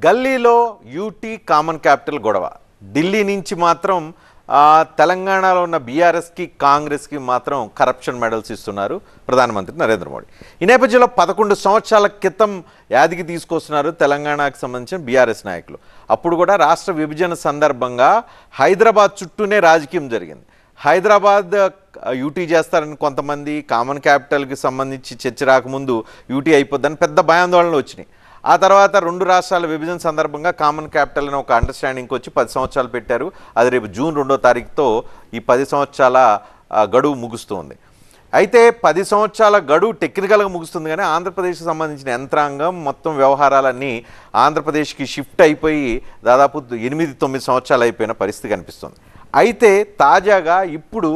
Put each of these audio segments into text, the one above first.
గల్లీలో UT common capital గొడవ ఢిల్లీ నుంచి మాత్రం తెలంగాణలో ఉన్న బీఆర్ఎస్కి కాంగ్రెస్కి మాత్రం కరప్షన్ మెడల్స్ ఇస్తున్నారు ప్రధానమంత్రి నరేంద్ర మోడీ. ఈ నేపథ్యంలో 11 సంవత్సరాల క్రితం యాదికి తీసుకొస్తున్నారు తెలంగాణకు సంబంధించిన బీఆర్ఎస్ నాయకులు. అప్పుడు కూడా రాష్ట్ర విభజన సందర్భంగా హైదరాబాద్ చుట్టూనే రాజకీయం జరిగింది. హైదరాబాద్ యూటీ చేస్తారని కొంతమంది, కామన్ క్యాపిటల్కి సంబంధించి చర్చ రాకముందు యూటీ అయిపోద్దని పెద్ద భయాందోళనలు వచ్చినాయి. ఆ తర్వాత 2 రాష్ట్రాల విభజన సందర్భంగా కామన్ క్యాపిటల్ అని ఒక అండర్స్టాండింగ్కి వచ్చి 10 సంవత్సరాలు పెట్టారు. అది రేపు జూన్ 2వ తారీఖుతో ఈ 10 సంవత్సరాల గడువు ముగుస్తుంది. అయితే 10 సంవత్సరాల గడువు టెక్నికల్గా ముగుస్తుంది, కానీ ఆంధ్రప్రదేశ్కి సంబంధించిన యంత్రాంగం మొత్తం వ్యవహారాలన్నీ ఆంధ్రప్రదేశ్కి షిఫ్ట్ అయిపోయి దాదాపు 8-9 సంవత్సరాలు అయిపోయిన పరిస్థితి కనిపిస్తుంది. అయితే తాజాగా ఇప్పుడు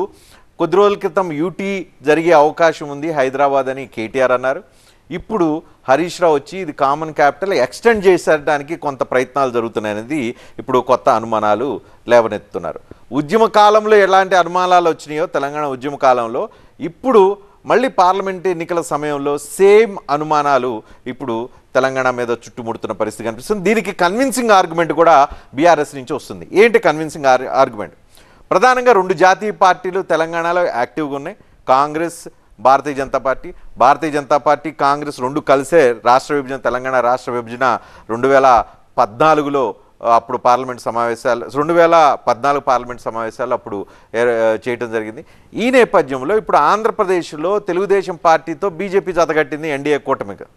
కొద్ది రోజుల క్రితం యూటీ జరిగే అవకాశం ఉంది హైదరాబాద్ అని కేటీఆర్ అన్నారు. ఇప్పుడు హరీష్ రావు వచ్చి ఇది కామన్ క్యాపిటల్ ఎక్స్టెండ్ చేసేయడానికి కొంత ప్రయత్నాలు జరుగుతున్నాయనేది ఇప్పుడు కొత్త అనుమానాలు లేవనెత్తుతున్నారు. ఉద్యమ కాలంలో ఎలాంటి అనుమానాలు వచ్చినాయో తెలంగాణ ఉద్యమ కాలంలో, ఇప్పుడు మళ్ళీ పార్లమెంట్ ఎన్నికల సమయంలో సేమ్ అనుమానాలు ఇప్పుడు తెలంగాణ మీద చుట్టుముడుతున్న పరిస్థితి కనిపిస్తుంది. దీనికి కన్విన్సింగ్ ఆర్గ్యుమెంట్ కూడా బీఆర్ఎస్ నుంచి వస్తుంది. ఏంటి కన్విన్సింగ్ ఆర్గ్యుమెంట్? ప్రధానంగా 2 జాతీయ పార్టీలు తెలంగాణలో యాక్టివ్గా ఉన్నాయి. కాంగ్రెస్, భారతీయ జనతా పార్టీ, కాంగ్రెస్ 2 కలిసే రాష్ట్ర విభజన, తెలంగాణ రాష్ట్ర విభజన 2014లో అప్పుడు పార్లమెంట్ సమావేశాలు 2014 పార్లమెంట్ సమావేశాలు అప్పుడు చేయటం జరిగింది. ఈ నేపథ్యంలో ఇప్పుడు ఆంధ్రప్రదేశ్లో తెలుగుదేశం పార్టీతో బీజేపీ జతగట్టింది ఎన్డీఏ కూటమిగా.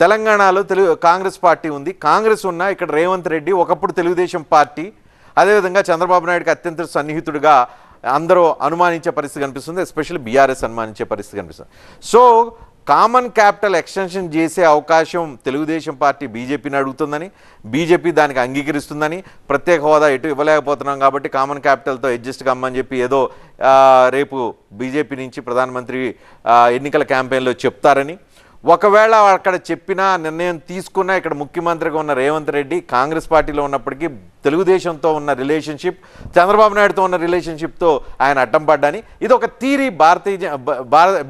తెలంగాణలో కాంగ్రెస్ పార్టీ ఉంది. కాంగ్రెస్ ఉన్న ఇక్కడ రేవంత్ రెడ్డి ఒకప్పుడు తెలుగుదేశం పార్టీ, అదేవిధంగా చంద్రబాబు నాయుడుకి అత్యంత సన్నిహితుడిగా అందరూ అనుమానించే పరిస్థితి కనిపిస్తుంది. ఎస్పెషల్లీ బీఆర్ఎస్ అనుమానించే పరిస్థితి కనిపిస్తుంది. సో కామన్ క్యాపిటల్ ఎక్స్టెన్షన్ చేసే అవకాశం తెలుగుదేశం పార్టీ బీజేపీని అడుగుతుందని, బీజేపీ దానికి అంగీకరిస్తుందని, ప్రత్యేక హోదా ఎటు ఇవ్వలేకపోతున్నాం కాబట్టి కామన్ క్యాపిటల్తో అడ్జస్ట్ కమ్మని చెప్పి ఏదో రేపు బీజేపీ నుంచి ప్రధానమంత్రి ఎన్నికల క్యాంపెయిన్లో చెప్తారని, ఒకవేళ అక్కడ చెప్పినా నిర్ణయం తీసుకున్నా ఇక్కడ ముఖ్యమంత్రిగా ఉన్న రేవంత్ రెడ్డి కాంగ్రెస్ పార్టీలో ఉన్నప్పటికీ తెలుగుదేశంతో ఉన్న రిలేషన్షిప్, చంద్రబాబు నాయుడుతో ఉన్న రిలేషన్షిప్తో ఆయన అడ్డం పడ్డాని, ఇది ఒక థీరీ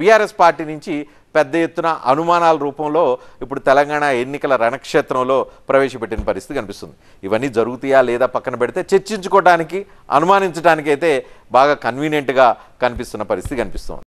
బీఆర్ఎస్ పార్టీ నుంచి పెద్ద ఎత్తున అనుమానాల రూపంలో ఇప్పుడు తెలంగాణ ఎన్నికల రణక్షేత్రంలో ప్రవేశపెట్టిన పరిస్థితి కనిపిస్తుంది. ఇవన్నీ జరుగుతాయా లేదా పక్కన పెడితే చర్చించుకోవడానికి, అనుమానించడానికి అయితే బాగా కన్వీనియంట్గా కనిపిస్తున్న పరిస్థితి కనిపిస్తుంది.